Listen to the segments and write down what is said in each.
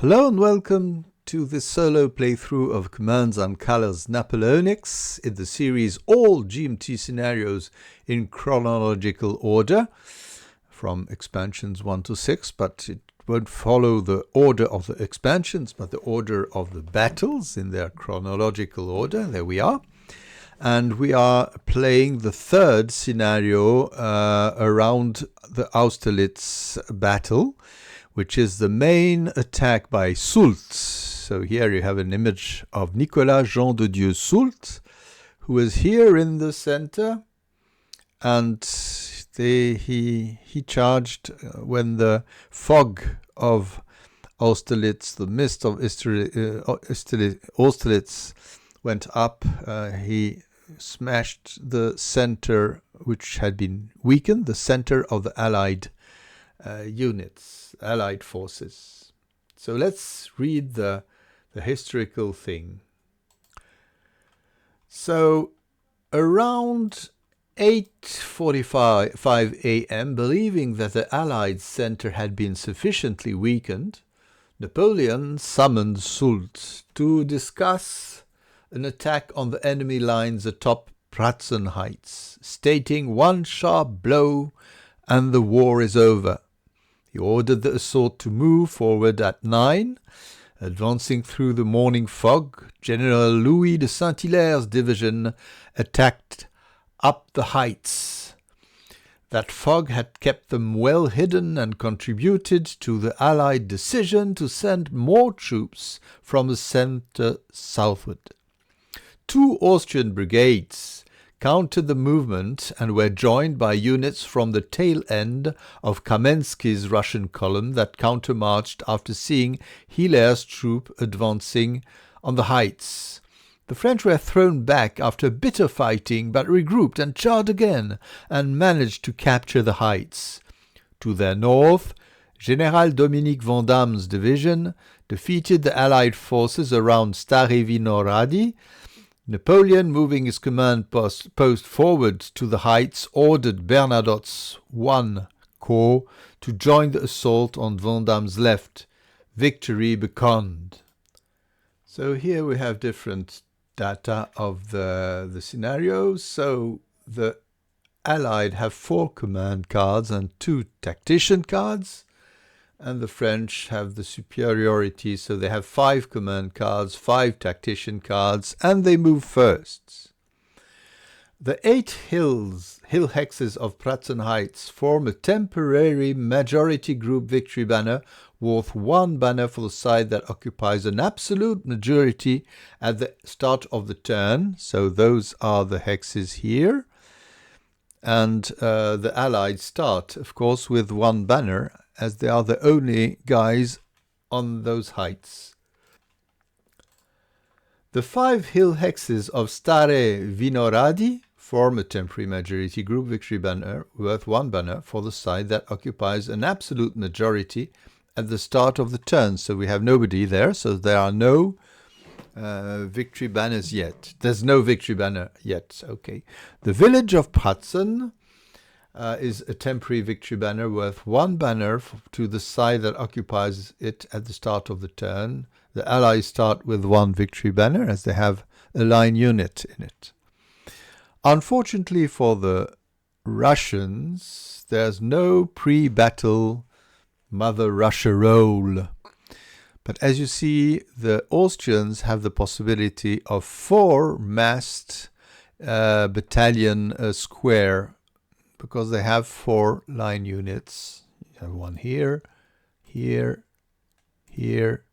Hello and welcome to this solo playthrough of Commands and Colors Napoleonics in the series All GMT Scenarios in Chronological Order from expansions 1 to 6, but it won't follow the order of the expansions, but the order of the battles in their chronological order. There we are. And we are playing the third scenario around the Austerlitz battle, which is the main attack by Soult. So here you have an image of Nicolas Jean de Dieu Soult, who is here in the center, and he charged when the fog of Austerlitz, the mist of Austerlitz went up. He smashed the center, which had been weakened, the center of the Allied units, Allied forces. So let's read the historical thing. So around 8:45 a.m., believing that the Allied center had been sufficiently weakened, Napoleon summoned Soult to discuss an attack on the enemy lines atop Pratzen heights, stating one sharp blow and the war is over. He ordered the assault to move forward at 9. Advancing through the morning fog, General Louis de Saint-Hilaire's division attacked up the heights. That fog had kept them well hidden and contributed to the Allied decision to send more troops from the center southward. 2 Austrian brigades countered the movement and were joined by units from the tail end of Kamensky's Russian column that countermarched after seeing Hilaire's troop advancing on the heights. The French were thrown back after bitter fighting, but regrouped and charged again and managed to capture the heights. To their north, General Dominique Vandam's division defeated the Allied forces around Staré Vinohrady. Napoleon, moving his command post forward to the heights, ordered Bernadotte's 1 Corps to join the assault on Vandam's left. Victory beckoned. So here we have different data of the scenarios. So the Allied have 4 command cards and 2 tactician cards. And the French have the superiority, so they have 5 command cards, 5 tactician cards, and they move first. The 8 hill hexes of Pratzen Heights form a temporary majority group victory banner worth 1 banner for the side that occupies an absolute majority at the start of the turn. So those are the hexes here. And the Allied start, of course, with 1 banner, as they are the only guys on those heights. The 5 hill hexes of Staré Vinohrady form a temporary majority group victory banner worth 1 banner for the side that occupies an absolute majority at the start of the turn. So we have nobody there, so there are no victory banners yet. There's no victory banner yet. Okay. The village of Pratzen is a temporary victory banner worth 1 banner to the side that occupies it at the start of the turn. The Allies start with 1 victory banner as they have a line unit in it. Unfortunately for the Russians, there's no pre-battle Mother Russia role. But as you see, the Austrians have the possibility of 4 massed battalion square, because they have 4 line units. You have 1 here, here, here,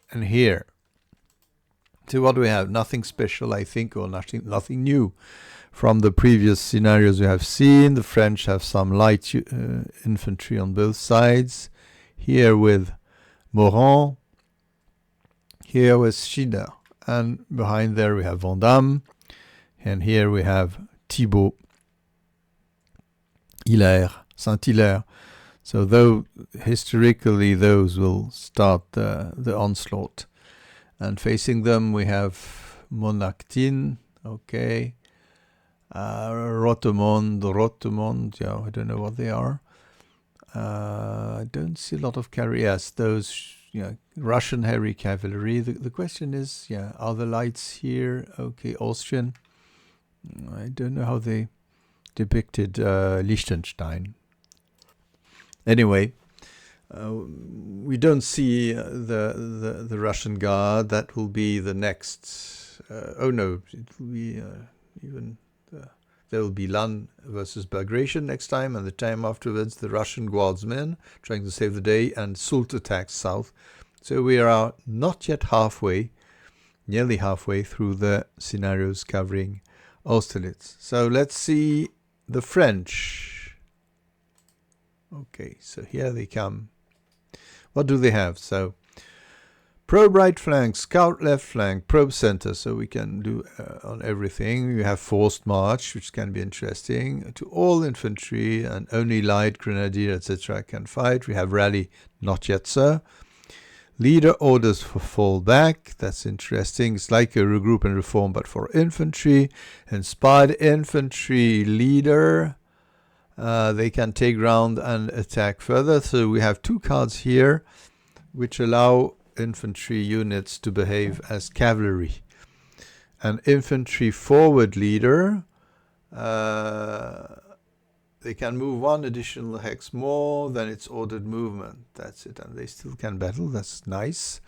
and here. So what do we have? Nothing special, I think, or nothing new from the previous scenarios we have seen. The French have some light infantry on both sides. Here with Morand, here with Schiller, and behind there we have Vandam, and here we have Thibault, Hilaire, Saint-Hilaire. So though historically those will start the onslaught. And facing them we have Monactin, okay, Rotemont, I don't know what they are. I don't see a lot of carriers. Those Russian heavy cavalry. The question is, are the lights here? Okay, Austrian. I don't know how they depicted Liechtenstein. Anyway, we don't see the Russian Guard. That will be the next. Oh no, it will be there will be Lan versus Bagration next time, and the time afterwards the Russian Guardsmen trying to save the day, and Soult attacks south. So we are not yet halfway, nearly halfway through the scenarios covering Austerlitz. So let's see the French. Okay, so here they come. What do they have? So probe right flank, scout left flank, probe center, so we can do on everything. We have forced march, which can be interesting, to all infantry, and only light grenadier, etc. can fight. We have rally, not yet, sir. Leader orders for fall back, that's interesting. It's like a regroup and reform, but for infantry. Inspired infantry leader, they can take ground and attack further. So we have two cards here which allow infantry units to behave as cavalry. An infantry forward leader, they can move one additional hex more than its ordered movement. That's it, and they still can battle. That's nice.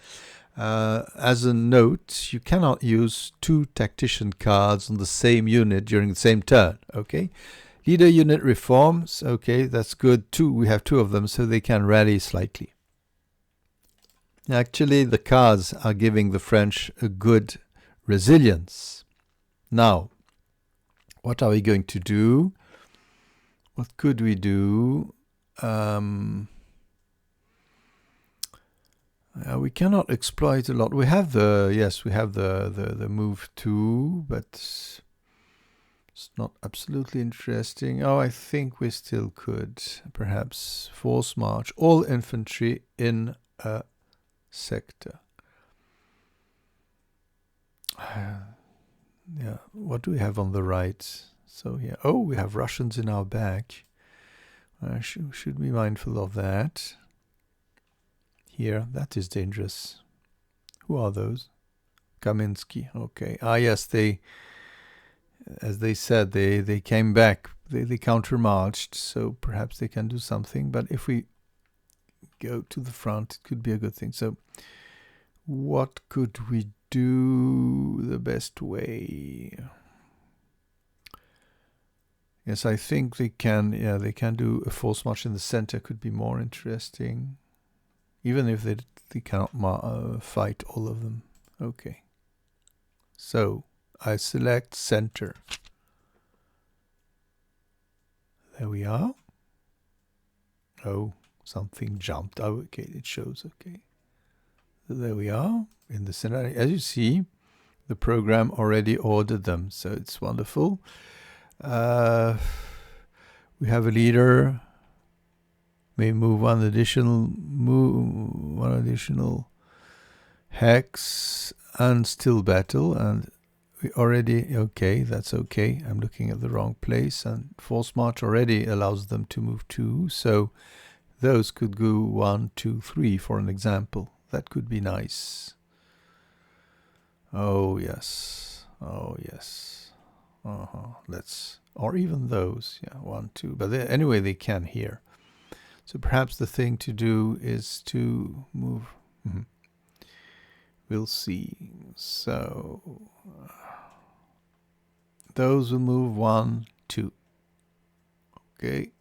As a note, you cannot use two tactician cards on the same unit during the same turn. Okay, leader unit reforms. Okay, that's good. We have two of them, so they can rally slightly. Actually, the cards are giving the French a good resilience. Now, what are we going to do? What could we do? We cannot exploit a lot. We have the move 2, but it's not absolutely interesting. Oh, I think we still could perhaps force march all infantry in a sector. What do we have on the right? So we have Russians in our back. Should be mindful of that. Here, that is dangerous. Who are those? Kaminsky. Okay. Yes, as they said, they came back. They counter-marched, so perhaps they can do something. But if we go to the front, it could be a good thing. So what could we do the best way? Yes, I think they can. Yeah, they can do a force march in the center. Could be more interesting, even if they cannot fight all of them. Okay. So I select center. There we are. Oh, something jumped. Oh, okay, it shows. Okay. So there we are in the center. As you see, the program already ordered them, so it's wonderful. We have a leader. May move one additional hex and still battle. And we already that's okay. I'm looking at the wrong place, and force march already allows them to move 2. So those could go 1, 2, 3 for an example. That could be nice. Oh yes. Or even those, 1, 2. But anyway, they can here. So perhaps the thing to do is to move. We'll see. So those will move 1, 2. Okay.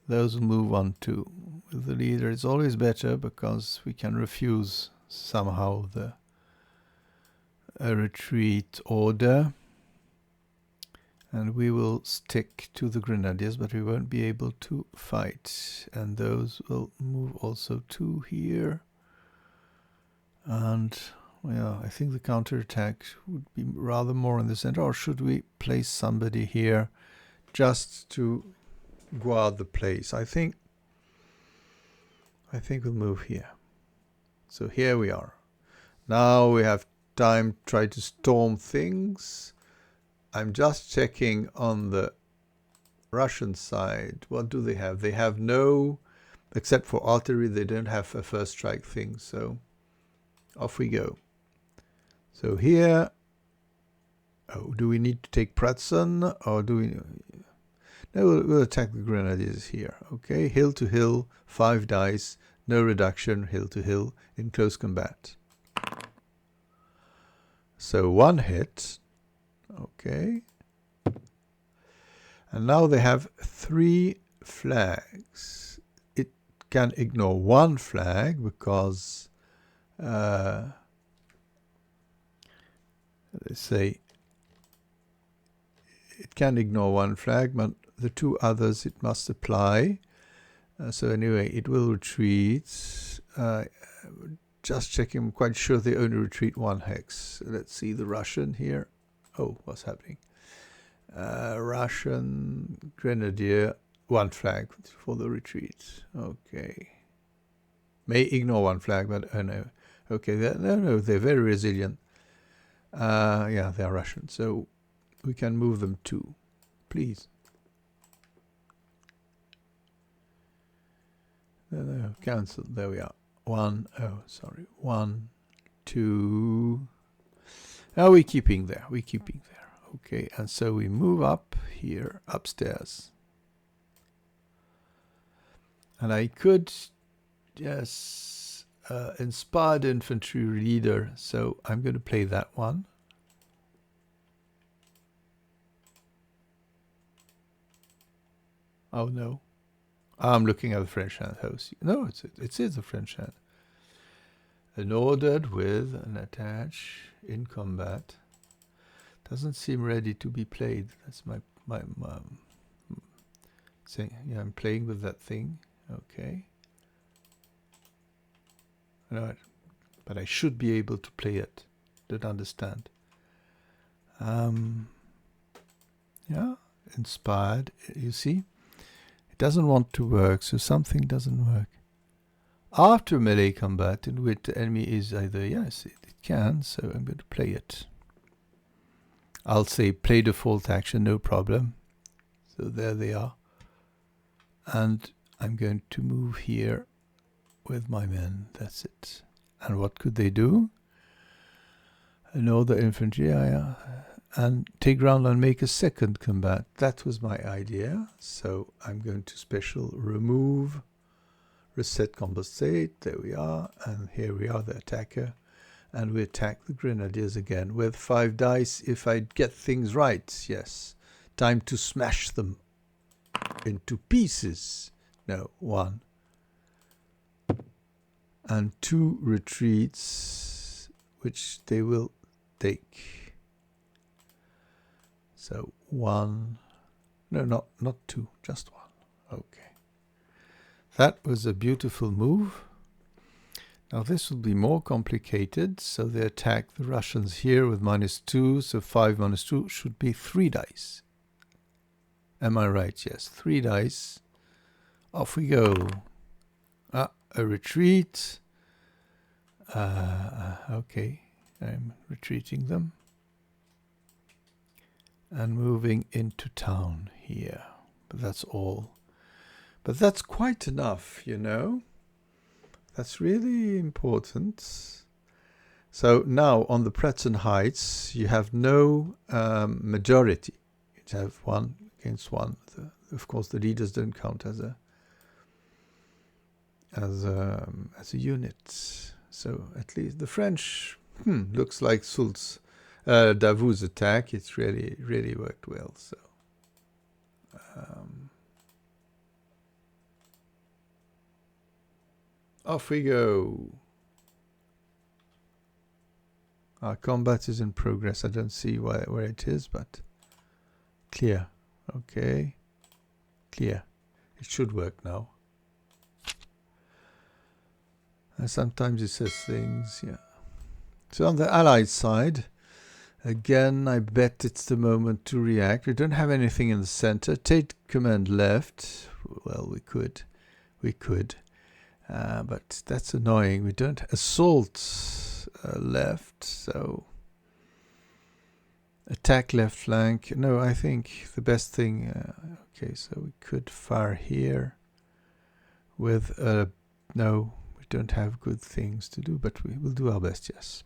Those will move 1, 2. With the leader, it's always better because we can refuse somehow a retreat order. And we will stick to the grenadiers, but we won't be able to fight. And those will move also 2 here. And, I think the counterattack would be rather more in the center. Or should we place somebody here just to guard the place? I think we'll move here. So here we are. Now we have time to try to storm things. I'm just checking on the Russian side. What do they have? They have no Except for artillery, they don't have a first strike thing, so off we go. So here, do we need to take Pratzen, or do we... No, we'll attack the grenadiers here. Okay, hill to hill, 5 dice, no reduction, hill to hill, in close combat. So 1 hit. Okay. And now they have 3 flags. It can ignore 1 flag because, let's say, it can ignore 1 flag, but the 2 others it must apply. So anyway, it will retreat. Just checking, I'm quite sure they only retreat 1 hex. Let's see the Russian here. Oh, what's happening? Russian Grenadier, 1 flag for the retreat. Okay. May ignore 1 flag, but oh no. Okay, no, they're very resilient. Yeah, they're Russian, so we can move them 2, please. No, cancelled. There we are. 1, 1, 2. Now we're keeping there. Okay, and so we move up here, upstairs. And I could, yes, inspired infantry leader. So I'm going to play that one. Oh no. I'm looking at the French hand host. No, it is a French hand. An ordered with an attach in combat. Doesn't seem ready to be played. That's my saying. Yeah, I'm playing with that thing. Okay. Alright. But I should be able to play it. Don't understand. Yeah, inspired. You see? It doesn't want to work, so something doesn't work. After melee combat, in which the enemy is either, yes, it can, so I'm going to play it. I'll say play default action, no problem. So there they are. And I'm going to move here with my men, that's it. And what could they do? Another infantry, and take ground and make a second combat. That was my idea. So I'm going to special remove, reset, compensate. There we are. And here we are, the attacker. And we attack the grenadiers again with 5 dice if I get things right. Yes. Time to smash them into pieces. No, 1. And 2 retreats, which they will take. So 1. No, not 2, just 1. Okay. That was a beautiful move. Now this will be more complicated. So they attack the Russians here with -2. So 5 -2 should be 3 dice. Am I right? Yes, 3 dice. Off we go. A retreat. Okay, I'm retreating them. And moving into town here. But that's all. But that's quite enough, you know. That's really important. So now on the Pratzen Heights, you have no majority. You have 1 against 1. Of course, the leaders don't count as a unit. So at least the French looks like Soult's Davout's attack. It's really worked well. So off we go. Our combat is in progress. I don't see where it is, but clear. Okay, clear. It should work now. And sometimes it says things, yeah. So on the Allied side, again, I bet it's the moment to react. We don't have anything in the center. Take command left. Well, we could. But that's annoying. We don't assault left, so attack left flank. No, I think the best thing. Okay, so we could fire here with no, we don't have good things to do, but we will do our best. Yes,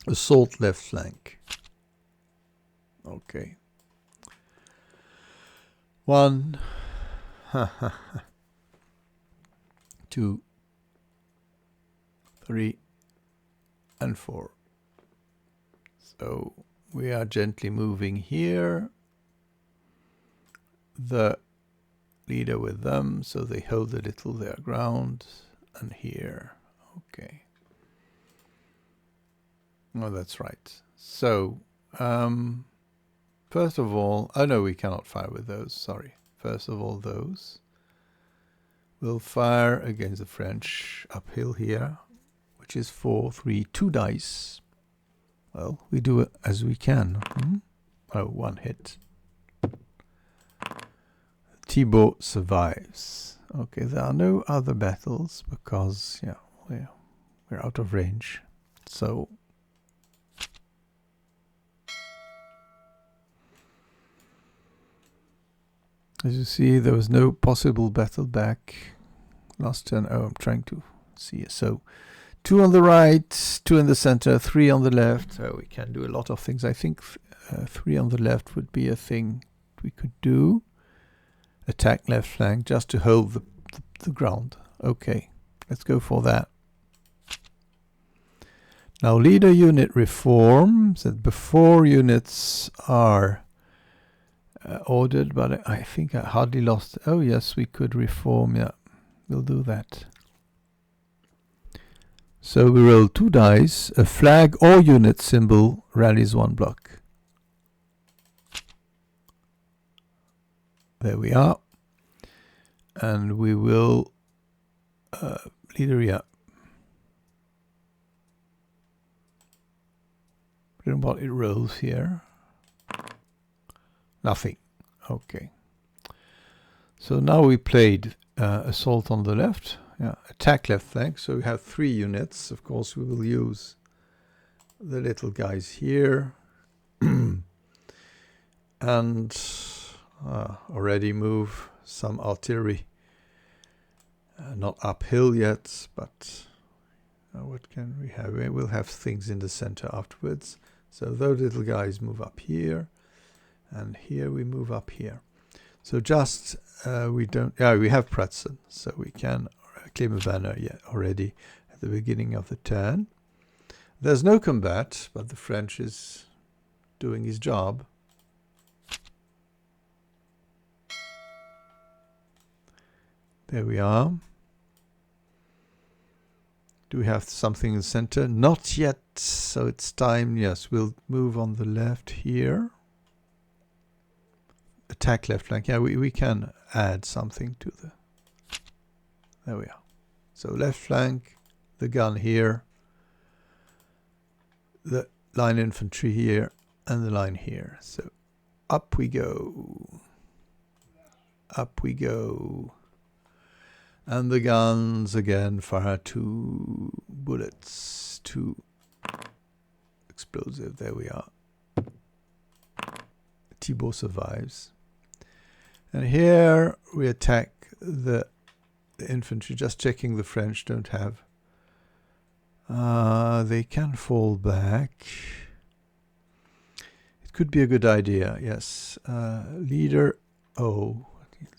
assault left flank. Okay, 1, 2, 3, and 4. So we are gently moving here. The leader with them, so they hold a little their ground, and here. Okay. Oh, that's right. So, first of all, oh no, we cannot fire with those, sorry. First of all, those. We'll fire against the French uphill here, which is 4, 3, 2 dice. Well, we do it as we can. Oh, 1 hit. Thibault survives. Okay, there are no other battles because, yeah, we're out of range. So, as you see, there was no possible battle back last turn. Oh, I'm trying to see. So, 2 on the right, 2 in the center, 3 on the left. Oh, we can do a lot of things. I think 3 on the left would be a thing we could do. Attack left flank just to hold the ground. Okay, let's go for that. Now, leader unit reform. That before units are ordered, but I think I hardly lost. Oh, yes, we could reform. Yeah, we'll do that. So we roll 2 dice. A flag or unit symbol rallies 1 block. There we are. And we will leader, yeah. I don't know what it rolls here. Nothing. Okay. So now we played assault on the left. Yeah, attack left flank. So we have 3 units. Of course, we will use the little guys here. And already move some artillery. Not uphill yet, but what can we have? We will have things in the center afterwards. So those little guys move up here, and here we move up here. So just we don't. Yeah, we have Pratzen, so we can claim a banner already at the beginning of the turn. There's no combat, but the French is doing his job. There we are. Do we have something in the center? Not yet, so it's time. Yes, we'll move on the left here. Attack left flank. Yeah, we can add something to the... There we are. So left flank, the gun here, the line infantry here, and the line here. So up we go. Up we go. And the guns again fire 2 bullets, 2 explosive. There we are. Thibault survives. And here we attack the infantry, just checking the French don't have. They can fall back. It could be a good idea, yes. Leader, oh,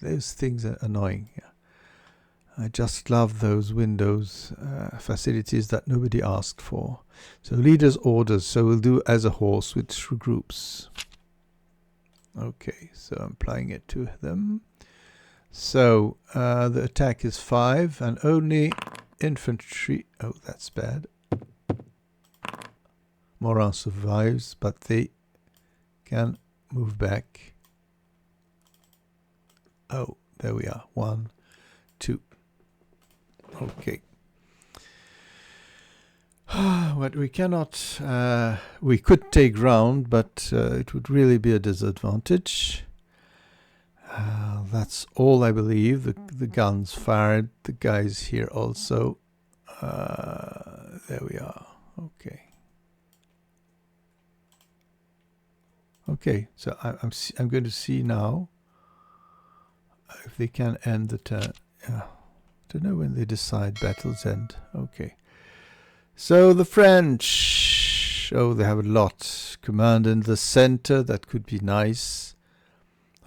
those things are annoying. Yeah. I just love those Windows facilities that nobody asked for. So leader's orders, so we'll do as a horse, which regroups. Okay, so I'm applying it to them. So the attack is 5 and only infantry. Oh, that's bad. Morin survives, but they can move back. Oh, there we are. 1, 2. Okay. But we cannot, we could take ground, but it would really be a disadvantage. That's all I believe. The guns fired, the guys here also. There we are. Okay. Okay, so I'm going to see now if they can end the turn. Yeah. Don't know when they decide battles end. Okay. So the French, oh, they have a lot. Command in the center, that could be nice.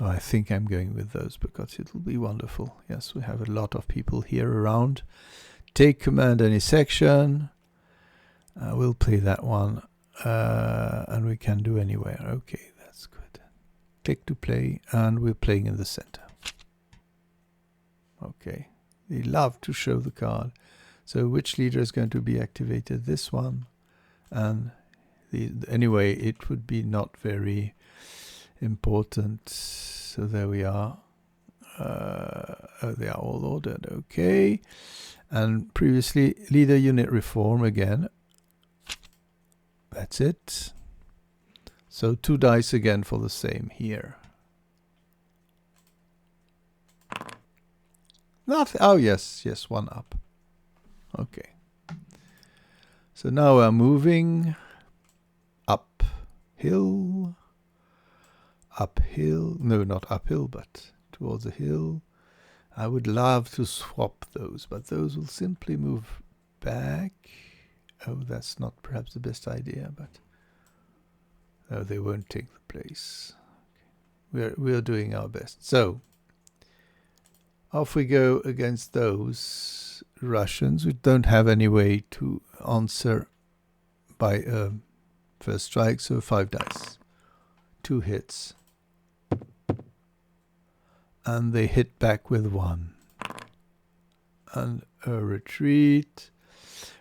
Oh, I think I'm going with those because it'll be wonderful. Yes, we have a lot of people here around. Take command any section. We'll play that one. And we can do anywhere. Okay, that's good. Click to play, and we're playing in the center. Okay. They love to show the card. So which leader is going to be activated? This one. And anyway, it would be not very important. So there we are. They are all ordered. Okay. And previously, leader unit reform again. That's it. So 2 dice again for the same here. Oh, yes, 1 up. Okay. So now we're moving uphill. No, not uphill, but towards the hill. I would love to swap those, but those will simply move back. Oh, that's not perhaps the best idea, but they won't take the place. Okay. We're doing our best. So off we go against those Russians. We don't have any way to answer by first strike, so 5 dice. 2 hits. And they hit back with 1. And a retreat.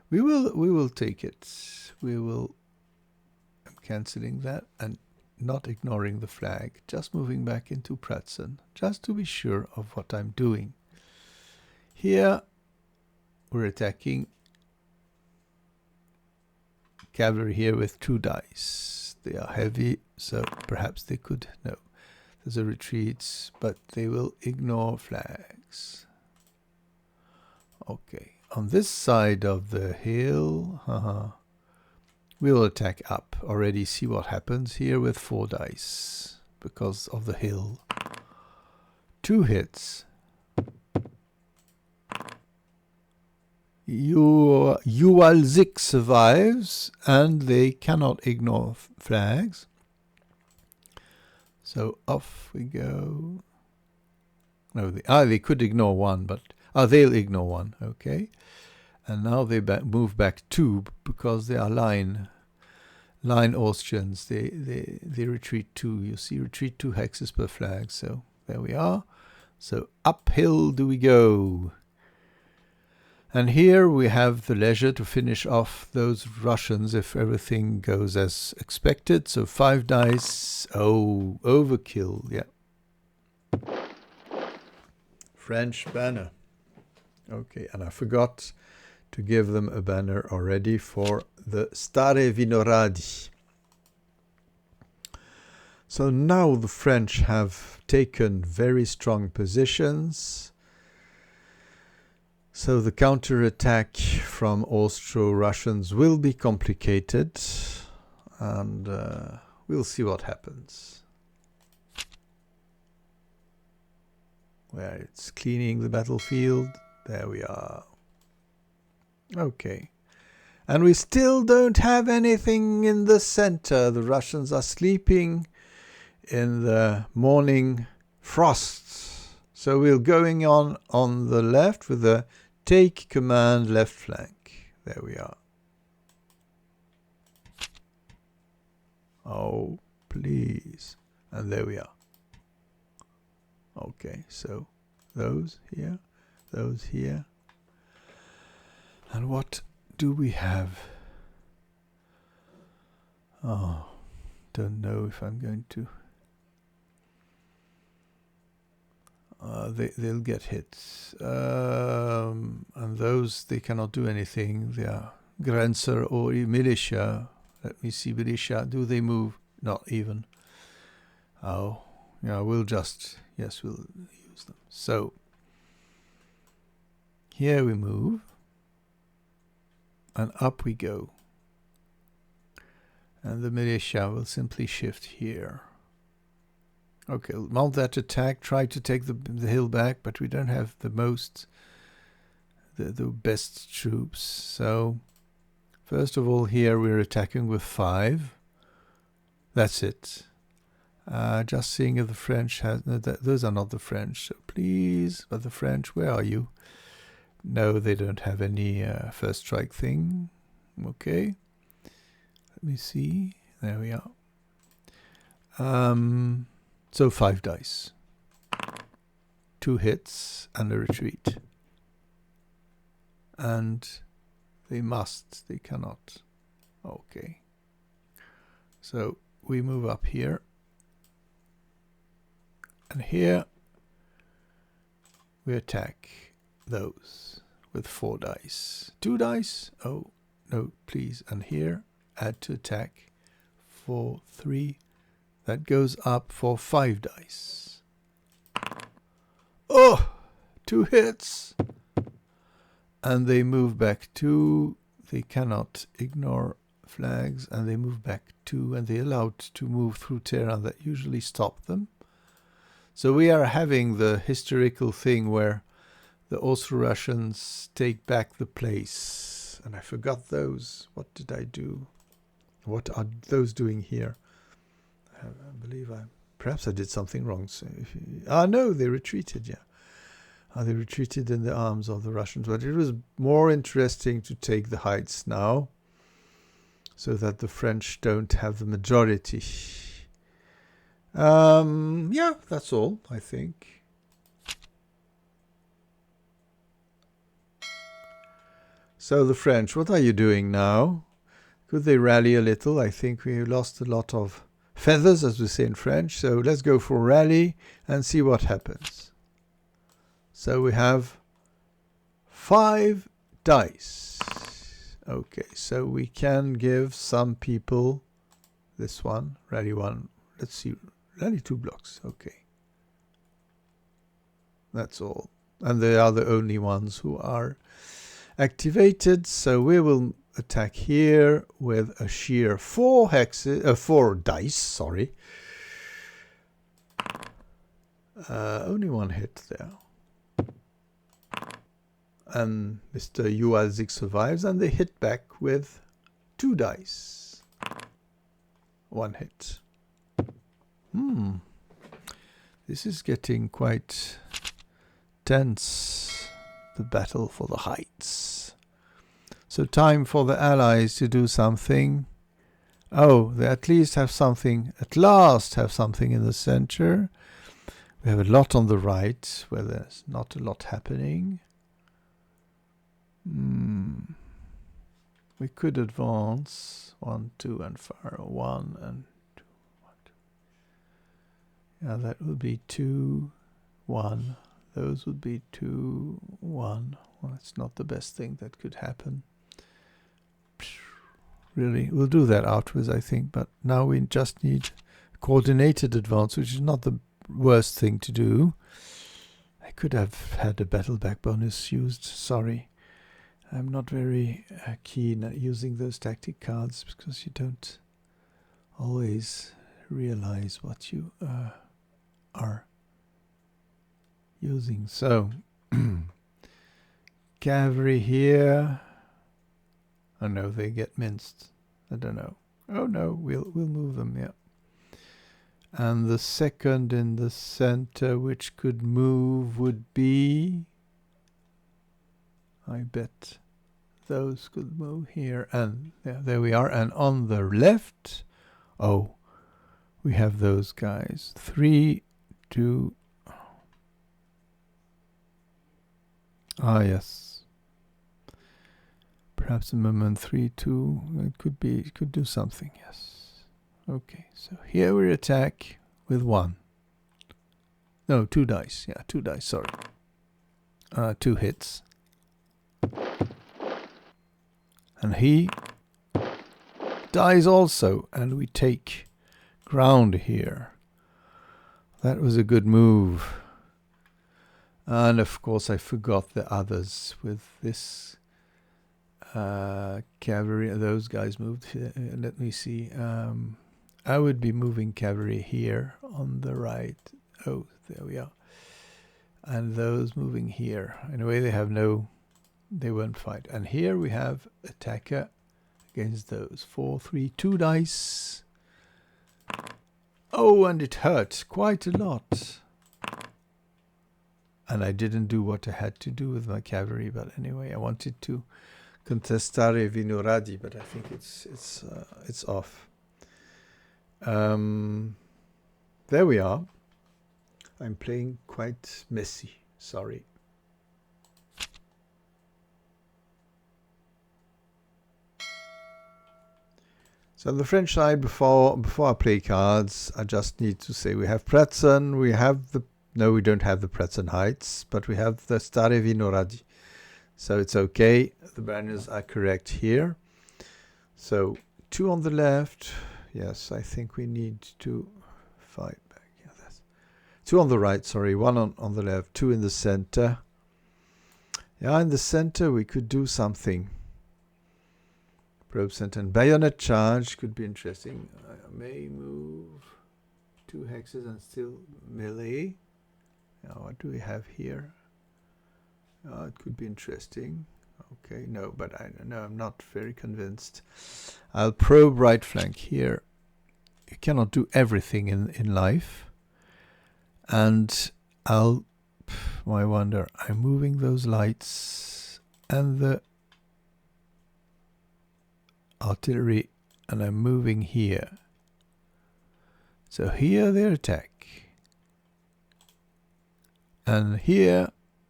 We will take it. I'm cancelling that and not ignoring the flag. Just moving back into Pratzen, just to be sure of what I'm doing. Here we're attacking cavalry here with 2 dice. They are heavy, so perhaps they could. No, there's a retreat, but they will ignore flags. Okay. On this side of the hill, we'll attack up. Already see what happens here with 4 dice because of the hill. 2 hits. Ualzik survives, and they cannot ignore flags. So off we go. No, they could ignore 1, but they'll ignore 1. Okay. And now they move back 2 because they are line Austrians. They retreat 2. You see, retreat 2 hexes per flag. So there we are. So uphill do we go. And here we have the leisure to finish off those Russians if everything goes as expected. So 5 dice. Oh, overkill. Yeah. French banner. Okay, and I forgot to give them a banner already for the Staré Vinohrady. So now the French have taken very strong positions. So the counterattack from Austro-Russians will be complicated, and we'll see what happens. Where it's cleaning the battlefield. There we are. Okay. And we still don't have anything in the center. The Russians are sleeping in the morning frost. So we're going on the left with the take command left flank. There we are. Oh, please. And there we are. Okay, so those here, those here. And what do we have? Oh, don't know if I'm going to. They'll get hit. And those, they cannot do anything. They are Grenzer or militia. Let me see, militia. Do they move? Not even. Oh, yeah, we'll just, yes, we'll use them. So, here we move. And up we go. And the militia will simply shift here. Okay, mount that attack. Try to take the hill back, but we don't have the most the best troops. So first of all, here we're attacking with 5. That's it. Just seeing if the French has... No, those are not the French, so please. But the French, where are you? No, they don't have any first strike thing. Okay. Let me see. There we are. So 5 dice. 2 hits and a retreat. And they cannot. Okay. So we move up here. And here we attack those with 4 dice. 2 dice? Oh, no, please. And here, add to attack for 3. That goes up for 5 dice. Oh! 2 hits! And they move back 2. They cannot ignore flags. And they move back 2. And they're allowed to move through terrain that usually stop them. So we are having the historical thing where the Austro-Russians take back the place. And I forgot those. What did I do? What are those doing here? I believe perhaps I did something wrong. So no, they retreated, yeah. They retreated in the arms of the Russians. But it was more interesting to take the heights now, so that the French don't have the majority. Yeah, that's all, I think. So the French, what are you doing now? Could they rally a little? I think we lost a lot of feathers, as we say in French. So let's go for rally and see what happens. So we have 5 dice. Okay, so we can give some people this one, rally 1. Let's see, rally 2 blocks. Okay. That's all. And they are the only ones who are activated. So we will attack here with a sheer 4 dice, sorry. Only 1 hit there. And Mr. Uazik survives, and they hit back with 2 dice. 1 hit. This is getting quite tense, the battle for the heights. So time for the Allies to do something. Oh, they at least have something, at last have something in the center. We have a lot on the right, where there's not a lot happening. We could advance 1, 2, and fire 1 and 2, 1, 2. Yeah, that would be 2, 1. Those would be 2, 1. Well, it's not the best thing that could happen. Really, we'll do that afterwards, I think. But now we just need coordinated advance, which is not the worst thing to do. I could have had a battle back bonus used. Sorry. I'm not very keen at using those tactic cards because you don't always realize what you are using. So, cavalry here. Oh no, they get minced. I don't know. Oh no, we'll move them, yeah. And the second in the center which could move would be, I bet those could move here, and there we are. And on the left, oh, we have those guys. 3, 2. Ah, yes. Perhaps a moment 3, 2. It could be. It could do something. Yes. Okay. So here we attack with 1. No, 2 dice. Yeah, 2 dice. Sorry. 2 hits. And he dies also, and we take ground here. That was a good move. And of course I forgot the others with this cavalry. Those guys moved here. Let me see. I would be moving cavalry here on the right. Oh, there we are. And those moving here. In a way, they have no they won't fight. And here we have attacker against those. 4, 3, 2 dice. Oh, and it hurt quite a lot. And I didn't do what I had to do with my cavalry, but anyway, I wanted to contest Staré Vinohrady, but I think it's off. There we are. I'm playing quite messy. Sorry. So on the French side, before I play cards, I just need to say we have Pratzen, we don't have the Pratzen Heights, but we have the Staré Vinohrady. So it's okay. The banners are correct here. So 2 on the left. Yes, I think we need to fight back. Yeah, that's 2 on the right, sorry. 1 on the left, 2 in the center. Yeah, in the center we could do something. Probe center and bayonet charge could be interesting. I may move 2 hexes and still melee. Now, what do we have here? It could be interesting. Okay, no, but I'm not very convinced. I'll probe right flank here. You cannot do everything in life. And I wonder, I'm moving those lights and the artillery, and I'm moving here. So here they attack. And here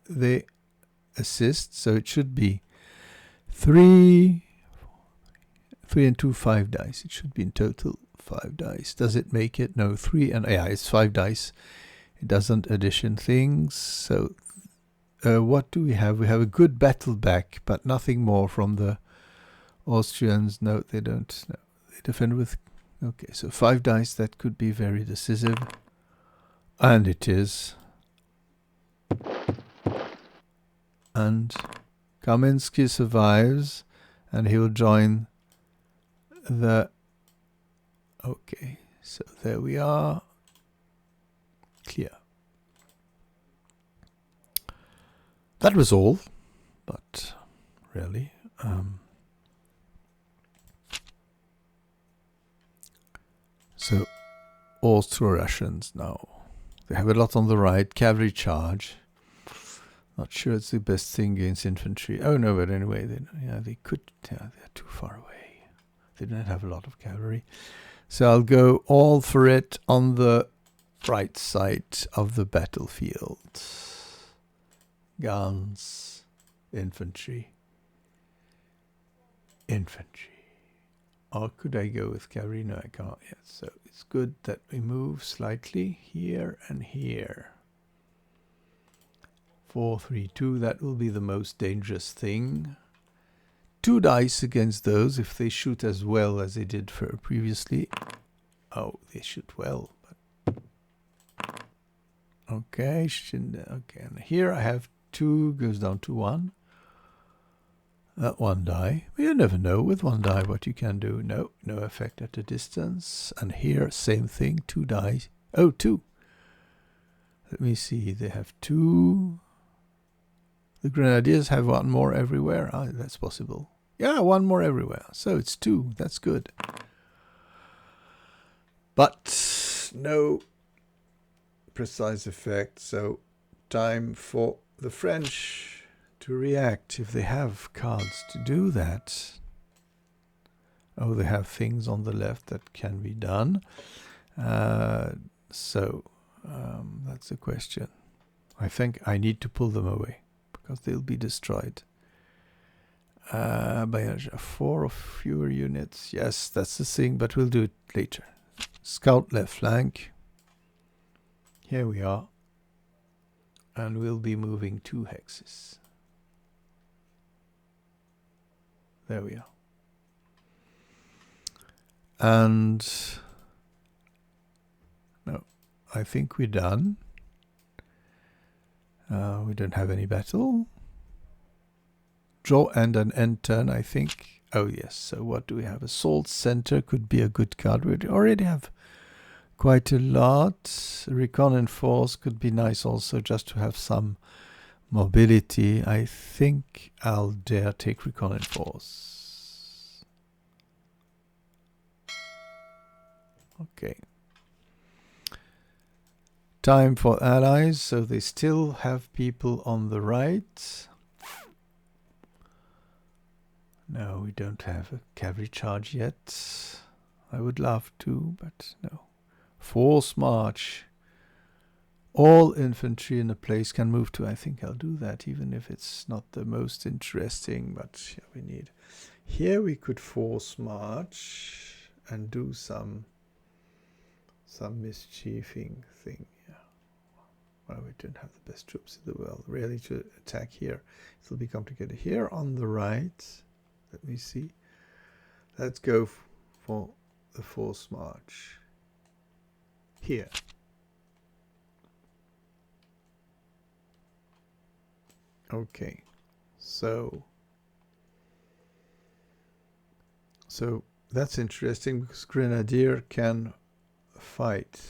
they assist, so it should be 3 and 2, 5 dice. It should be in total 5 dice. Does it make it? No, 3 and yeah, it's 5 dice. It doesn't addition things. So what do we have? We have a good battle back, but nothing more from the Austrians. No, they don't. No, they defend with. Okay, so 5 dice. That could be very decisive, and it is. And Kaminsky survives, and he will join the. Okay, so there we are. Clear. That was all, but really. So Austro-Russians now. They have a lot on the right. Cavalry charge. Not sure it's the best thing against infantry. Oh no, but anyway, they could. Yeah, they're too far away. They don't have a lot of cavalry. So I'll go all for it on the right side of the battlefield. Guns, infantry. Or could I go with cavalry? No, I can't yet. So it's good that we move slightly here and here. 4, 3, 2. That will be the most dangerous thing. 2 dice against those if they shoot as well as they did for previously. Oh, they shoot well. But okay, okay. And here I have 2 goes down to 1. That 1 die. Well, you never know with 1 die what you can do. No effect at a distance. And here, same thing, 2 dice. Oh, 2. Let me see. They have 2. The Grenadiers have 1 more everywhere. Ah, that's possible. Yeah, 1 more everywhere. So it's 2. That's good. But no precise effect. So time for the French to react if they have cards to do that. Oh, they have things on the left that can be done. So that's the question. I think I need to pull them away because they'll be destroyed. By 4 or fewer units. Yes, that's the thing, but we'll do it later. Scout left flank. Here we are. And we'll be moving 2 hexes. There we are. And no, I think we're done. We don't have any battle. Draw and an end turn, I think. Oh yes, so what do we have? Assault center could be a good card. We already have quite a lot. Recon and force could be nice also, just to have some mobility, I think I'll dare take recon and force. Okay. Time for allies, so they still have people on the right. No, we don't have a cavalry charge yet. I would love to, but no. Force march. All infantry in a place can move to. I think I'll do that, even if it's not the most interesting, but yeah, we need. Here we could force march and do some mischieving thing. Yeah. Well, we don't have the best troops in the world. Really, to attack here, it'll be complicated. Here on the right, let me see. Let's go for the force march. Here. Okay, so that's interesting because Grenadier can fight.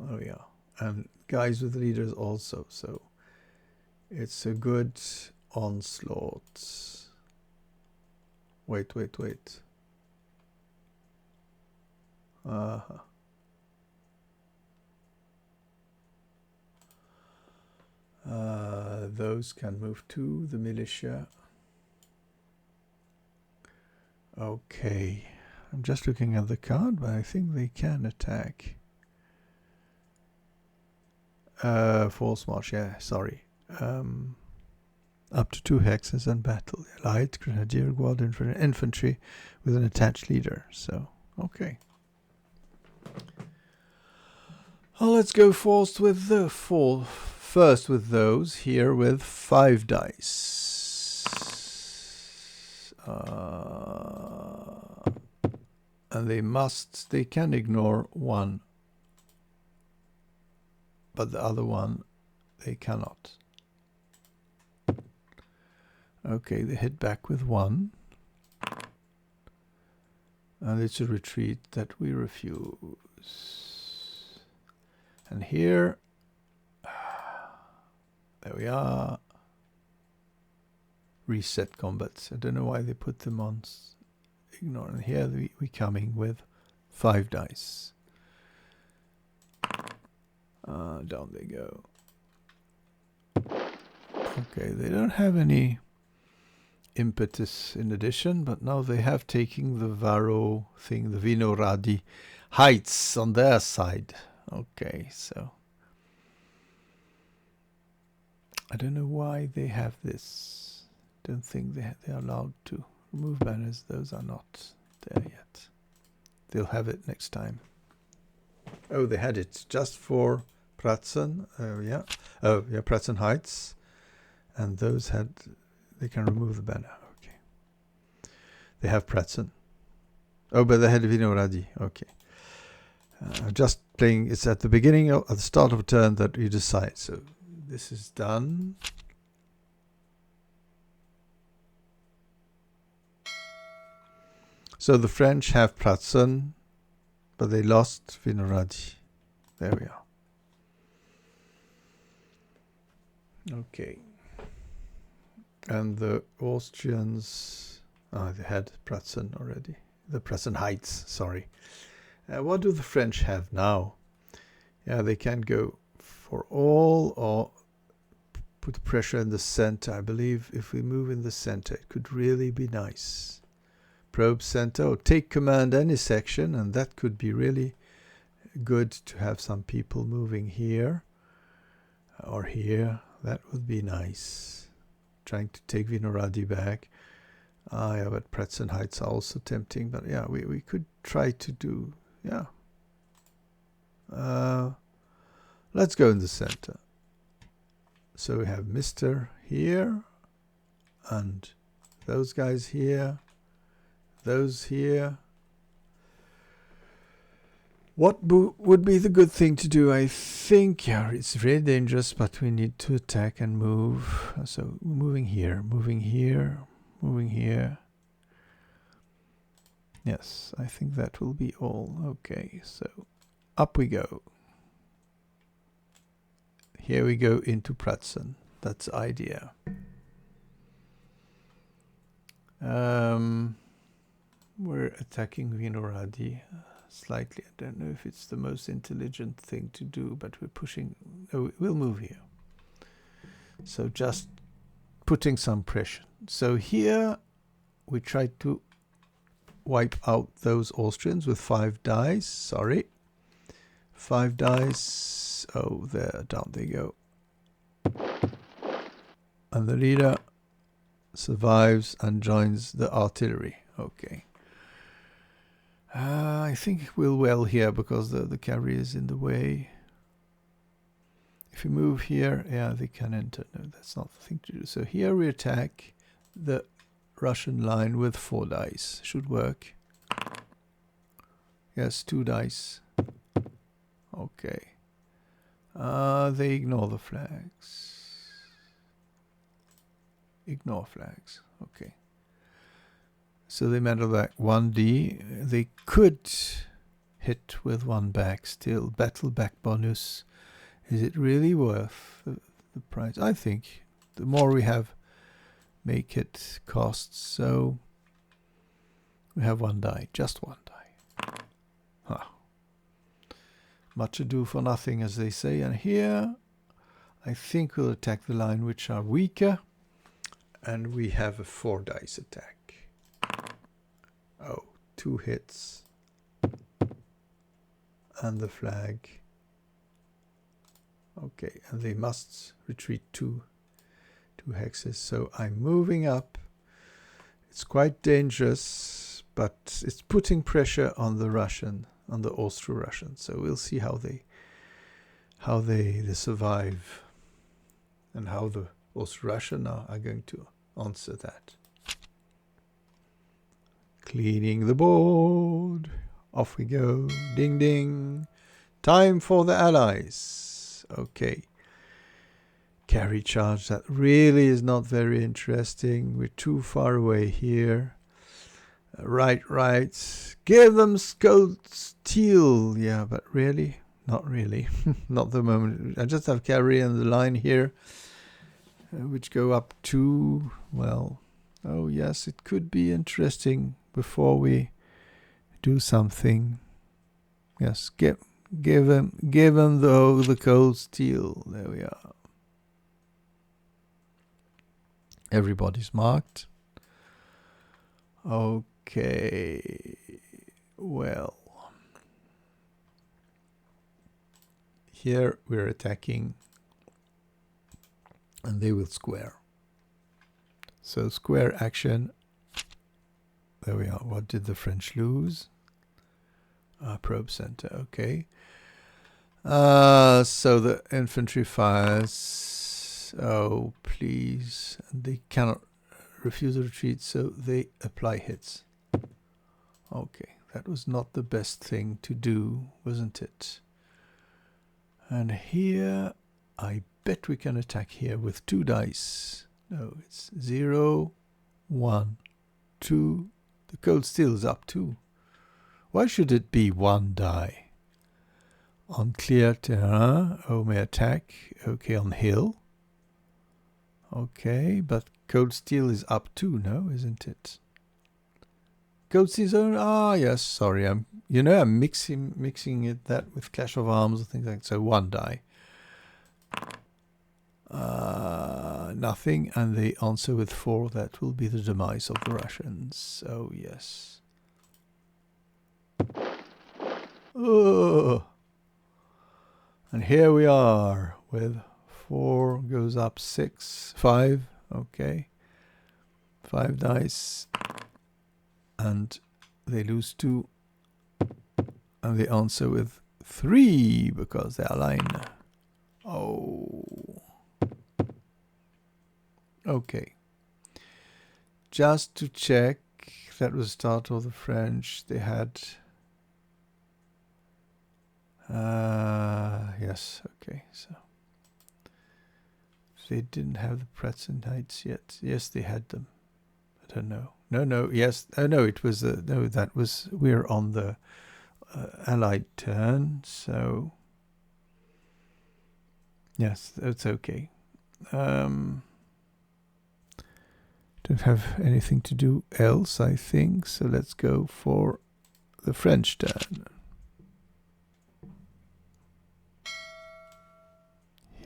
Oh yeah, and guys with leaders also, so it's a good onslaught. Wait. Those can move to the militia. Okay, I'm just looking at the card, but I think they can attack. Force march, yeah, sorry. Up to 2 hexes and battle. Light, Grenadier, Guard, infantry with an attached leader. So, okay. Well, let's go first with those here with 5 dice. And they can ignore 1, but the other one they cannot. Okay, they hit back with 1. And it's a retreat that we refuse. And here, there we are. Reset combat. I don't know why they put them on ignore. And here we coming with 5 dice. Down they go. Okay, they don't have any impetus in addition, but now they have taken the Varro thing, the Vinohrady heights on their side. Okay, so I don't know why they have this. Don't think they're allowed to remove banners. Those are not there yet. They'll have it next time. Oh, they had it just for Pratzen. Yeah. Oh, yeah, Pratzen Heights. And those they can remove the banner. Okay. They have Pratzen. Oh, but they had Vinohrady. Okay. Just playing, it's at the beginning, at the start of a turn that you decide. So this is done. So the French have Pratzen, but they lost Vinohrady. There we are. Okay. And the Austrians, they had Pratzen already. The Pratzen Heights, sorry. What do the French have now? Yeah, they can go for all or put pressure in the center. I believe if we move in the center, it could really be nice. Probe center or take command any section, and that could be really good to have some people moving here or here. That would be nice. Trying to take Vinohrady back. Yeah, but Pratzen Heights are also tempting, but yeah, we could try to do. Yeah. Let's go in the center. So we have Mr. here, and those guys here, those here. What would be the good thing to do? I think, yeah, it's very dangerous, but we need to attack and move. So moving here, moving here, moving here. Yes, I think that will be all. Okay, so up we go. here we go into Pratzen. That's the idea. We're attacking Vinohrady slightly. I don't know if it's the most intelligent thing to do, but we're pushing. Oh, we'll move here. So just putting some pressure. So here we try to wipe out those Austrians with 5 dice. Sorry. 5 dice. Oh, there, down they go. And the leader survives and joins the artillery. Okay. I think we'll well here because the cavalry is in the way. If we move here, yeah, they can enter. No, that's not the thing to do. So here we attack the Russian line with 4 dice. Should work. Yes, 2 dice. Okay. They ignore the flags. Ignore flags. Okay. So they metal back 1D. They could hit with 1 back still. Battle back bonus. Is it really worth the price? I think the more we have, make it cost. So we have 1 die. Just 1 die. Huh. Much ado for nothing, as they say. And here, I think we'll attack the line which are weaker. And we have a 4 dice attack. Oh, 2 hits. And the flag. Okay, and they must retreat 2 hexes. So I'm moving up. It's quite dangerous, but it's putting pressure on the Russian, on the Austro-Russian. So we'll see how they survive and how the Austro-Russian are going to answer that. Cleaning the board. Off we go. Ding ding. Time for the Allies. Okay. Carry charge. That really is not very interesting. We're too far away here. Right. Give them Soult steel. Yeah, but really? Not really. Not the moment. I just have cavalry on the line here. Which go up to, well, oh yes, it could be interesting before we do something. Yes, give them the cold steel. There we are. Everybody's marked. Okay, well, here we're attacking. And they will square. So square action. There we are. What did the French lose? Probe center. Okay. So the infantry fires. Oh, please. And they cannot refuse a retreat, so they apply hits. Okay. That was not the best thing to do, wasn't it? And here I bet we can attack here with 2 dice. No, it's 0, 1, 2. The cold steel is up 2. Why should it be 1 die? On clear terrain, oh, may attack. Okay, on hill. Okay, but cold steel is up 2, no, isn't it? Cold steel zone. Ah, yes. Sorry, I'm mixing it that with Clash of Arms or things like that. So 1 die. Nothing, and they answer with 4. That will be the demise of the Russians. Oh yes. Oh. And here we are with 4 goes up 6, 5. Okay, 5 dice, and they lose 2, and they answer with 3 because they are aligned. Oh. Okay. Just to check, that was the start of the French. They had... yes, okay, so... They didn't have the Pratzen Knights yet. Yes, they had them. I don't know. No, yes. Oh, no, it was... no, that was... We're on the Allied turn, so... Yes, that's okay. Don't have anything to do else, I think. So let's go for the French turn.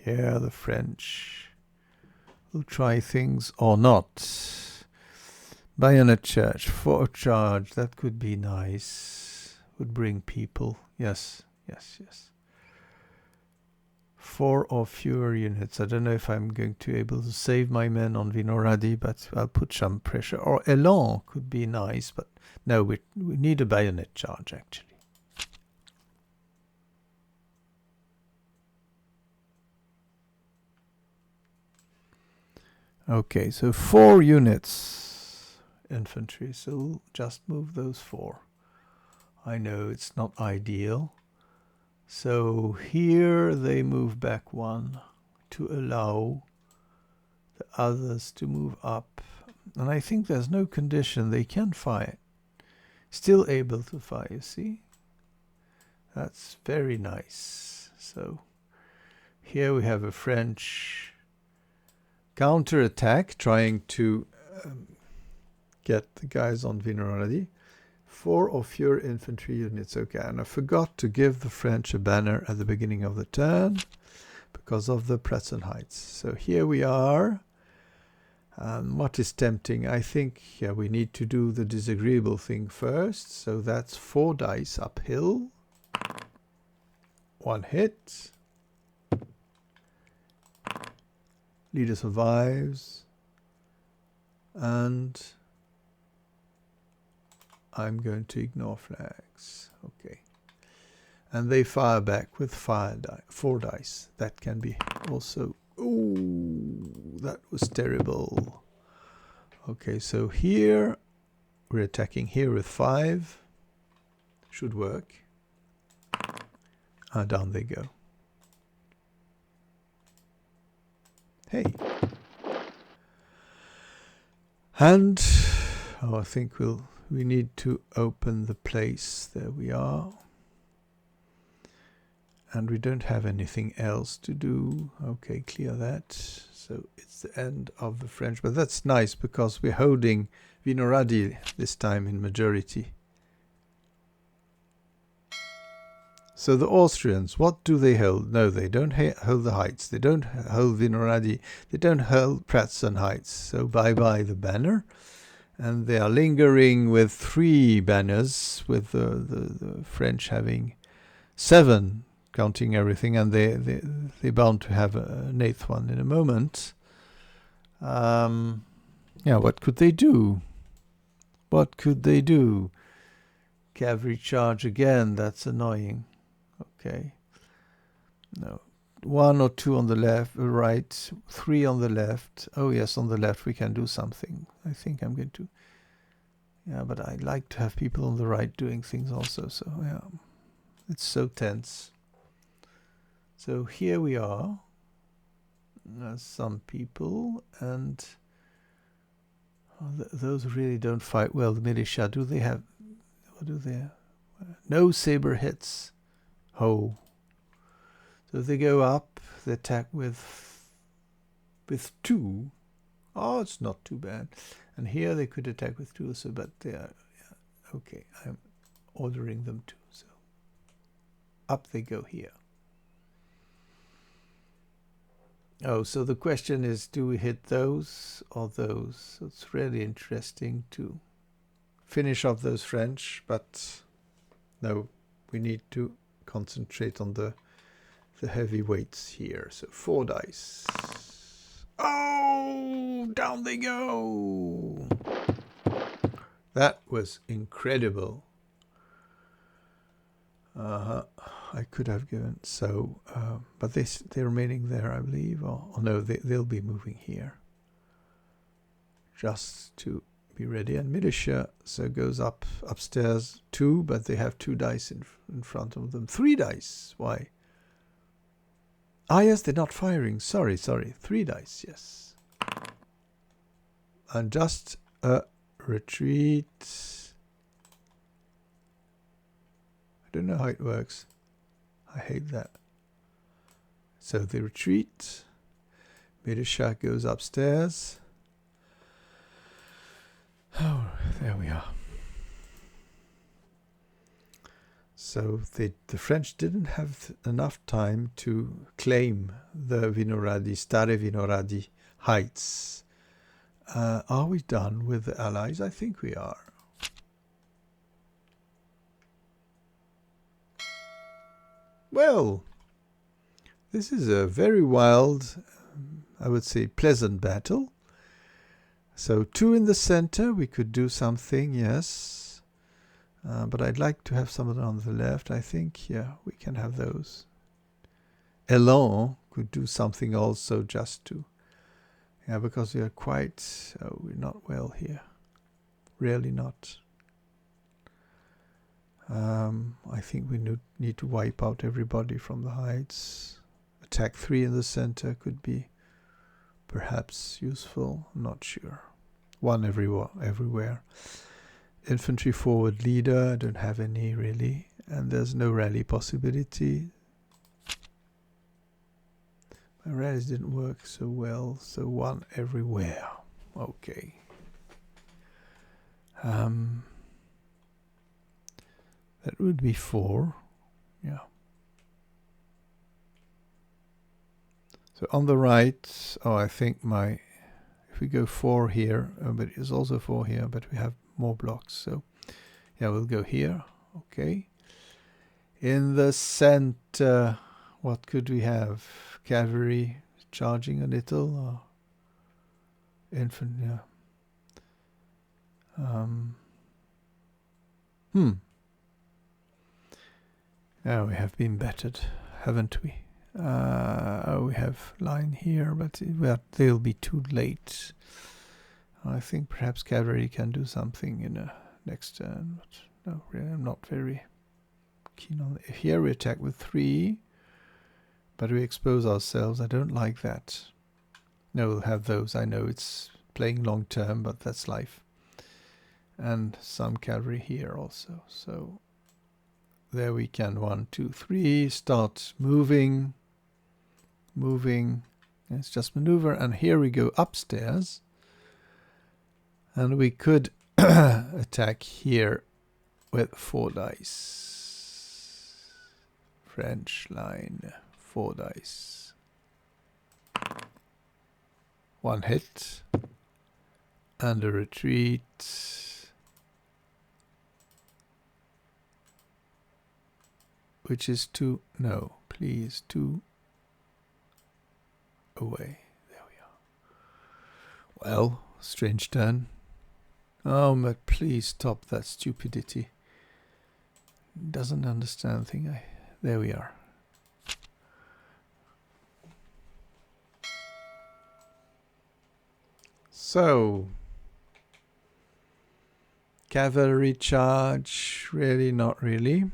Here the French will try things or not. Bayonet charge, 4 charge, that could be nice. Would bring people. Yes, yes, yes. 4 or fewer units. I don't know if I'm going to be able to save my men on Vinohrady, but I'll put some pressure. Or Elan could be nice, but no, we need a bayonet charge actually. Okay, so 4 units infantry, so we'll just move those 4. I know it's not ideal. So here they move back 1 to allow the others to move up. And I think there's no condition, they can fire. Still able to fire, you see? That's very nice. So here we have a French counter-attack, trying to get the guys on Vinohrady. 4 or fewer infantry units. Okay, and I forgot to give the French a banner at the beginning of the turn because of the Pratzen heights. So here we are. What is tempting? I think we need to do the disagreeable thing first. So that's 4 dice uphill. 1 hit. Leader survives. And I'm going to ignore flags. Okay. And they fire back with 4 dice. That can be also... Ooh, that was terrible. Okay, so here we're attacking here with 5. Should work. Down they go. Hey. And I think we need to open the place. There we are. And we don't have anything else to do. Okay, clear that. So it's the end of the French. But that's nice because we're holding Vinohrady this time in majority. So the Austrians, what do they hold? No, they don't hold the heights. They don't hold Vinohrady. They don't hold Pratzen heights. So bye-bye the banner. And they are lingering with 3 banners, with the French having 7, counting everything, and they're bound to have an 8th one in a moment. Yeah, what could they do? What could they do? Cavalry charge again, that's annoying. Okay. No. 1 or 2 on the left, right, 3 on the left. Oh yes, on the left we can do something. I think I'm going to... Yeah, but I like to have people on the right doing things also, so yeah. It's so tense. So here we are. Some people, and those really don't fight well. The militia, do they have... What do they have? No saber hits. Oh. So they go up, they attack with 2. Oh, it's not too bad. And here they could attack with 2, so but they are... Yeah, okay, I'm ordering them to. So up they go here. Oh, so the question is, do we hit those or those? So it's really interesting to finish off those French, but no, we need to concentrate on the heavy weights here. So 4 dice. Oh, down they go. That was incredible. I could have given so, but they're remaining there, I believe. Or no, they'll be moving here. Just to be ready. And militia so goes upstairs 2, but they have 2 dice in front of them. 3 dice. Why? Ah, yes, they're not firing. Sorry. 3 dice, yes. And just a retreat. I don't know how it works. I hate that. So they retreat. Medisha goes upstairs. Oh, there we are. So the French didn't have enough time to claim the Vinohrady, Staré Vinohrady heights. Are we done with the Allies? I think we are. Well, this is a very wild, I would say pleasant battle. So 2 in the center, we could do something, yes. But I'd like to have someone on the left. I think, yeah, we can have those. Elan could do something also just to, yeah, because we are quite, we're not well here. Really not. I think we need to wipe out everybody from the heights. Attack 3 in the center could be perhaps useful. I'm not sure. 1 everywhere. Infantry forward leader, I don't have any really. And there's no rally possibility. My rallies didn't work so well, so 1 everywhere. Okay. That would be 4. Yeah. So on the right, I think if we go 4 here, but it's also 4 here, but we have more blocks. So yeah, we'll go here. Okay. In the center, what could we have? Cavalry charging a little, or infantry? Yeah. Oh, we have been battered, haven't we? We have line here, but they'll be too late. I think perhaps cavalry can do something in a next turn, but no, really, I'm not very keen on it. Here we attack with 3, but we expose ourselves. I don't like that. No, we'll have those. I know it's playing long term, but that's life. And some cavalry here also. So there we can 1, 2, 3 start moving. It's just maneuver, and here we go upstairs, and we could attack here with 4 dice. French line, 4 dice. 1 hit and a retreat, which is 2. No, please, 2 away. There we are. Well, strange turn. Oh, but please stop that stupidity. Doesn't understand thing. There we are. So, cavalry charge, really not really.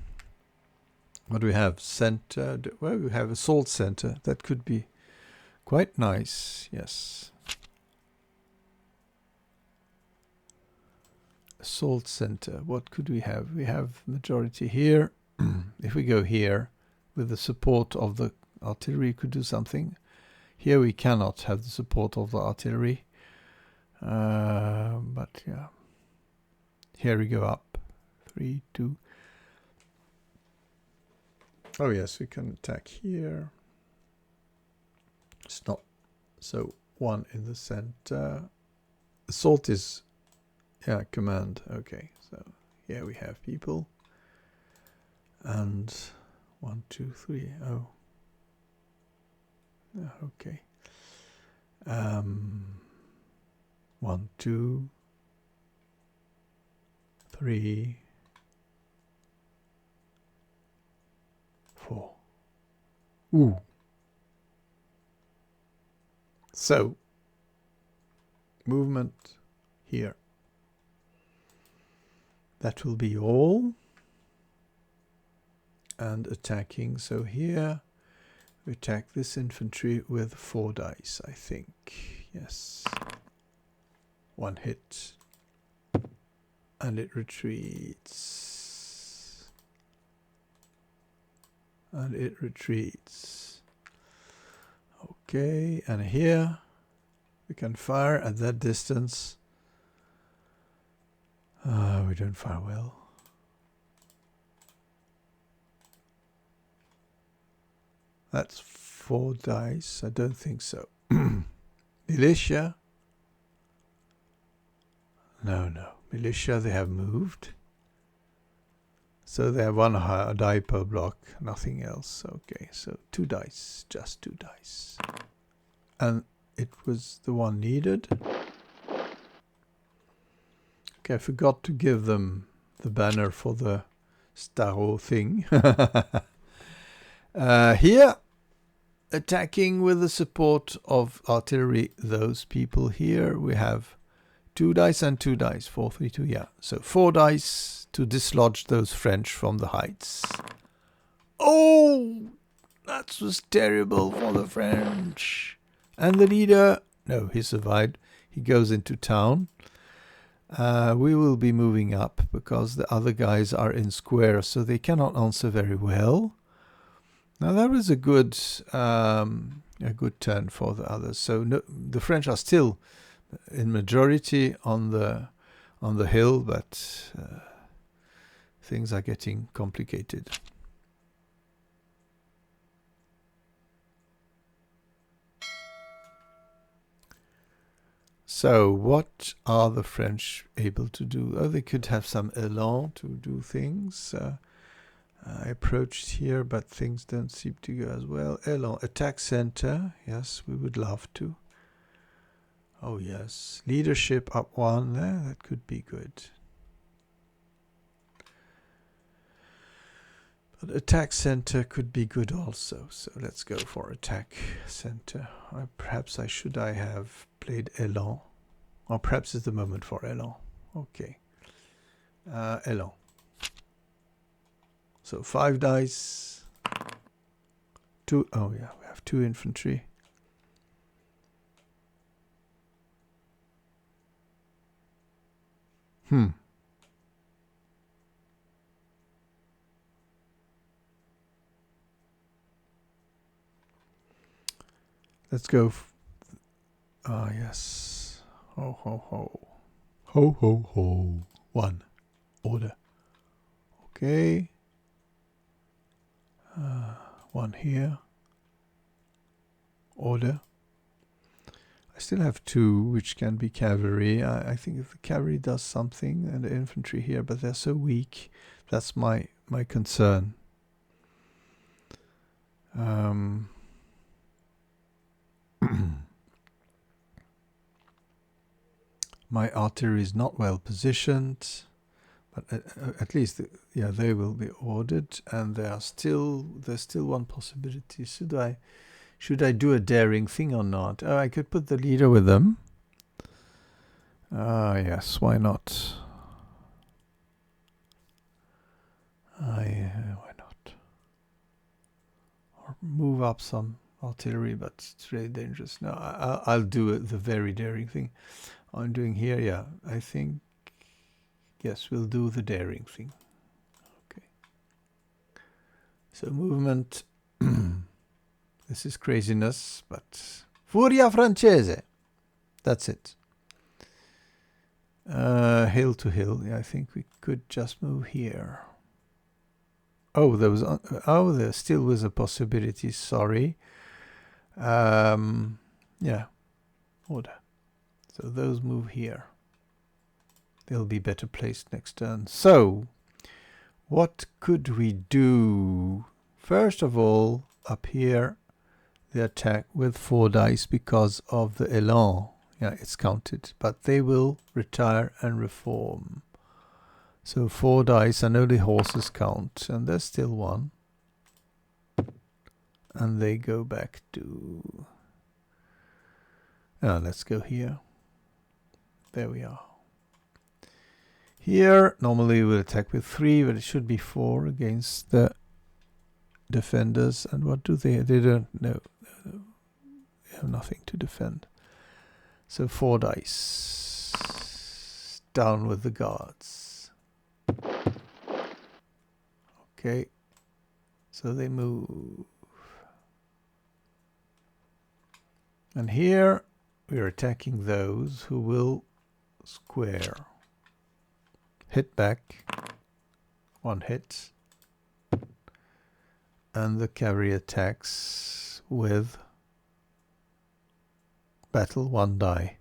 What do we have? Center. Well, we have assault center. That could be quite nice, yes. Assault center. What could we have? We have majority here. If we go here with the support of the artillery, could do something. Here we cannot have the support of the artillery. But yeah. Here we go up. 3, 2. Oh yes, we can attack here. It's not so 1 in the center. Assault is, yeah, command. Okay, so here we have people. And 1, 2, 3. Oh. Okay. 1, 2, 3, 4. Ooh. So, movement here. That will be all. And attacking. So here we attack this infantry with 4 dice, I think. Yes. 1 hit. And it retreats. And it retreats. Okay, and here we can fire at that distance. We don't fire well. That's 4 dice. I don't think so. Militia. No. Militia, they have moved. So they have 1 die per block, nothing else. Okay, so 2 dice, just 2 dice. And it was the one needed. Okay, I forgot to give them the banner for the Staré thing. Here, attacking with the support of artillery, those people here, we have 2 dice and 2 dice, 4, 3, 2, yeah. So 4 dice to dislodge those French from the heights. Oh, that was terrible for the French. And the leader, no, he survived. He goes into town. We will be moving up because the other guys are in square, so they cannot answer very well. Now that was a good turn for the others. So no, the French are still in majority on the hill, but things are getting complicated. So what are the French able to do? Oh, they could have some elan to do things. I approached here, but things don't seem to go as well. Elan, attack center. Yes, we would love to. Oh yes, leadership up 1 there. That could be good. But attack center could be good also. So let's go for attack center. Perhaps I have played elan. Or perhaps it's the moment for elan. Okay. Elan. So 5 dice. 2. Oh yeah, we have 2 infantry. Let's go. Yes. Ho, ho, ho. Ho, ho, ho. 1. Order. Okay. 1 here. Order. I still have 2, which can be cavalry. I think if the cavalry does something, and the infantry here, but they're so weak. That's my concern. My artillery is not well positioned, but at least, yeah, they will be ordered, and there's still 1 possibility. Should I do a daring thing or not? Oh, I could put the leader with them. Yes, why not? Why not? Or move up some artillery, but it's really dangerous. No, I'll do the very daring thing. I'm doing here, yeah. I think, yes, we'll do the daring thing. Okay. So movement. This is craziness, but Furia Francese. That's it. Hill to hill. Yeah, I think we could just move here. Oh, there still was a possibility. Sorry. Yeah. Order. So those move here. They'll be better placed next turn. So, what could we do? First of all, up here, the attack with 4 dice because of the elan. Yeah, it's counted. But they will retire and reform. So 4 dice, and only horses count. And there's still 1. And they go back to... let's go here. There we are. Here, normally we'll attack with 3, but it should be 4 against the defenders. And what do they don't know. They have nothing to defend. So 4 dice. Down with the guards. Okay. So they move. And here we're attacking those who will square. Hit back. 1 hit. And the cavalry attacks with battle 1 die.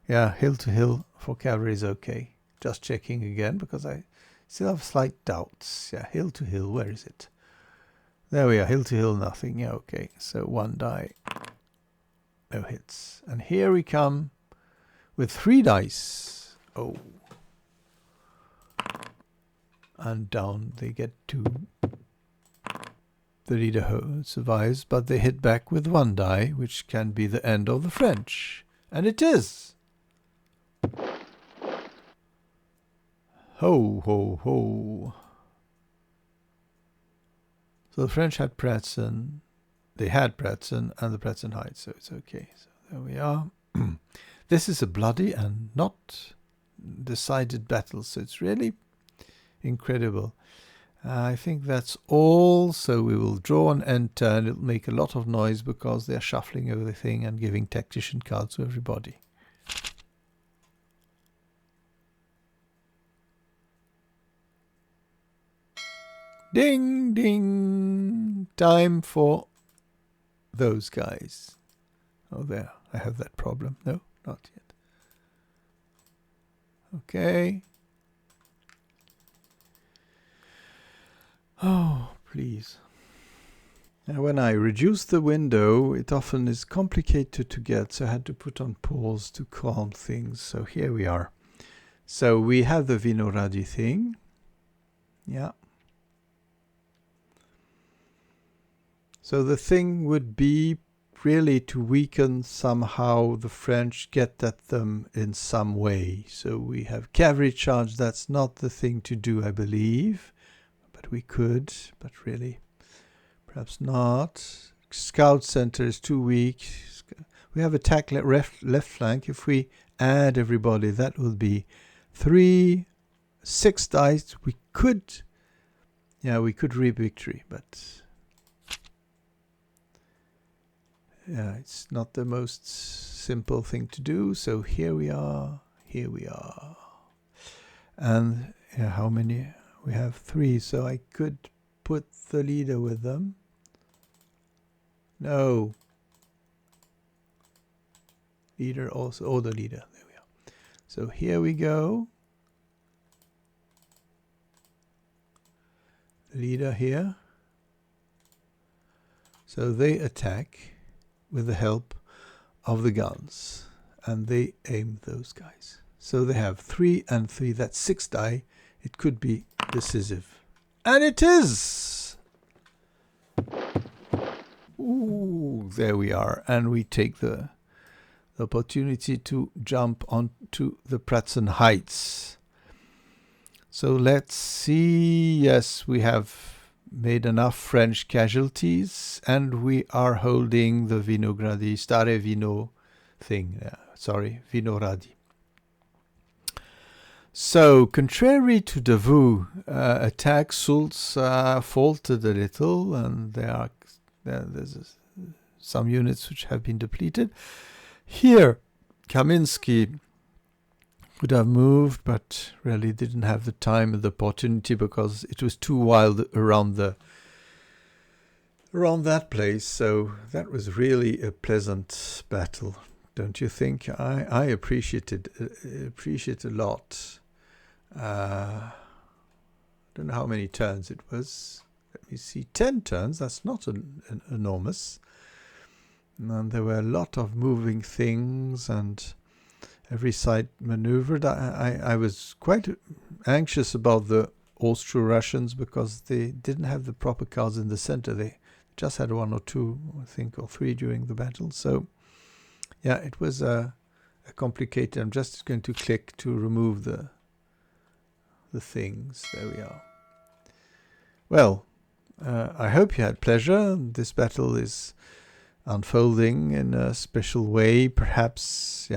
Yeah, hill to hill for cavalry is okay. Just checking again because I still have slight doubts. Yeah, hill to hill, where is it? There we are, hill to hill, nothing. Yeah, okay. So 1 die. No hits. And here we come with 3 dice. Oh. And down they get 2. The leader survives, but they hit back with 1 die, which can be the end of the French. And it is! Ho, ho, ho. So the French had Pratzen. They had Pratzen and the Pratzen Heights, so it's okay. So there we are. This is a bloody and not decided battle, so it's really incredible. I think that's all, so we will draw an end turn. It'll make a lot of noise because they're shuffling everything and giving tactician cards to everybody. Ding, ding! Time for those guys. Oh, there. I have that problem. No, not yet. Okay. Oh, please. Now, when I reduce the window, it often is complicated to get, so I had to put on pause to calm things. So here we are. So we have the Vinohrady thing. Yeah. So the thing would be really to weaken somehow the French, get at them in some way. So we have cavalry charge. That's not the thing to do, I believe. But we could, but really, perhaps not. Scout center is too weak. We have attack left flank. If we add everybody, that will be 3, 6 dice. We could, yeah, we could reap victory, but yeah, it's not the most simple thing to do. So here we are, here we are. And yeah, how many? We have 3, so I could put the leader with them. No. Leader also, oh, the leader, there we are. So here we go. The leader here. So they attack with the help of the guns, and they aim those guys. So they have 3 and 3, that's 6 die. It could be decisive. And it is! Ooh, there we are. And we take the opportunity to jump onto the Pratzen Heights. So let's see. Yes, we have made enough French casualties, and we are holding the Vinohrady, Staré Vino thing. Sorry, Vinohrady. So, contrary to Davout attack, Soult's faltered a little, and there's some units which have been depleted. Here, Kaminsky would have moved, but really didn't have the time and the opportunity because it was too wild around that place. So that was really a pleasant battle, don't you think? I appreciate a lot. Don't know how many turns it was. Let me see, 10 turns. That's not an enormous. And there were a lot of moving things, and every side maneuvered. I was quite anxious about the Austro-Russians because they didn't have the proper cards in the center. They just had 1 or 2, I think, or 3 during the battle. So, yeah, it was a complicated. I'm just going to click to remove the things. There we are. Well, I hope you had pleasure. This battle is unfolding in a special way. Perhaps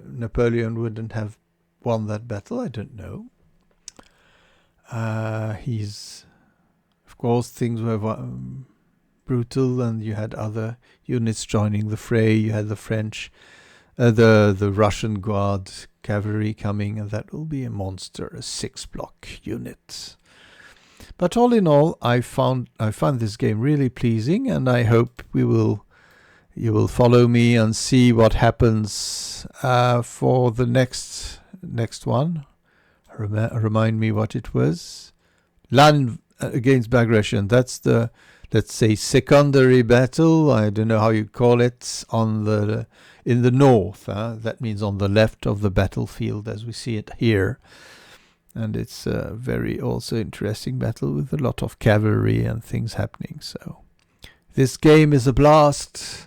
Napoleon wouldn't have won that battle. I don't know. Of course, things were brutal, and you had other units joining the fray. You had the French, the Russian Guard cavalry coming, and that will be a monster, a 6-block unit. But all in all, I found this game really pleasing, and I hope you will follow me and see what happens for the next one. Remind me what it was. Land against Bagration. That's the, let's say, secondary battle. I don't know how you call it, in the north. That means on the left of the battlefield as we see it here. And it's a very also interesting battle with a lot of cavalry and things happening. So this game is a blast.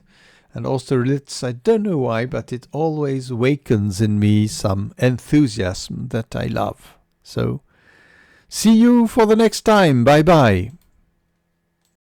And Austerlitz, I don't know why, but it always awakens in me some enthusiasm that I love. So, see you for the next time. Bye-bye.